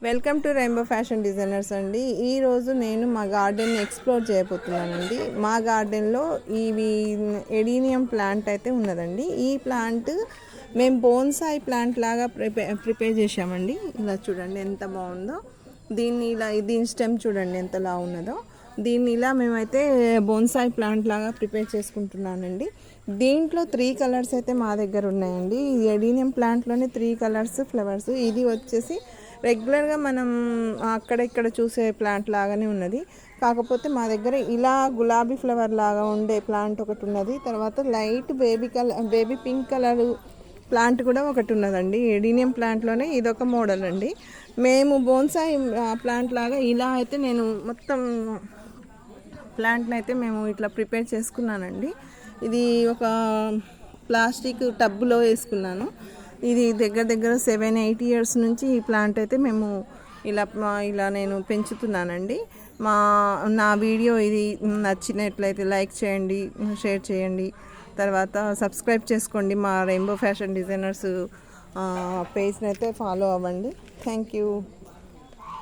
Welcome to rainbow fashion designers అండి. ఈరోజు నేను మా గార్డెన్ ఎక్స్ప్లోర్ చేయబోతున్నానండి. మా గార్డెన్లో ఇవి ఎడీనియం ప్లాంట్ అయితే ఉన్నదండి. ఈ ప్లాంట్ మేము బోన్సాయి ప్లాంట్ లాగా ప్రిపేర్ చేసామండి. ఇలా చూడండి ఎంత బాగుందో. దీని స్టెమ్ చూడండి ఎంతలా ఉన్నదో. దీన్ని ఇలా మేమైతే బోన్సాయి ప్లాంట్ లాగా ప్రిపేర్ చేసుకుంటున్నానండి. దీంట్లో 3 కలర్స్ అయితే మా దగ్గర ఉన్నాయండి. ఈ ఎడీనియం ప్లాంట్లోనే 3 కలర్స్ ఫ్లవర్స్. ఇది వచ్చేసి రెగ్యులర్గా మనం అక్కడ ఇక్కడ చూసే ప్లాంట్ లాగానే ఉన్నది. కాకపోతే మా దగ్గర ఇలా గులాబీ ఫ్లవర్ లాగా ఉండే ప్లాంట్ ఒకటి ఉన్నది. తర్వాత light baby pink colour plant కూడా ఒకటి ఉన్నదండి. ఎడీనియం ప్లాంట్లోనే ఇదొక మోడల్ అండి. మేము బోన్సాయి ప్లాంట్ లాగా ఇలా అయితే నేను మొత్తం ప్లాంట్ని అయితే మేము ఇట్లా ప్రిపేర్ చేసుకున్నానండి. ఇది ఒక ప్లాస్టిక్ టబ్లో వేసుకున్నాను. ఇది దగ్గర 7-8 ఇయర్స్ నుంచి ఈ ప్లాంట్ అయితే మేము ఇలా నేను పెంచుతున్నానండి. నా వీడియో ఇది నచ్చినట్లయితే లైక్ చేయండి, షేర్ చేయండి, తర్వాత సబ్స్క్రైబ్ చేసుకోండి. మా రెయిన్బో ఫ్యాషన్ డిజైనర్స్ పేజ్ని అయితే ఫాలో అవ్వండి. Thank you.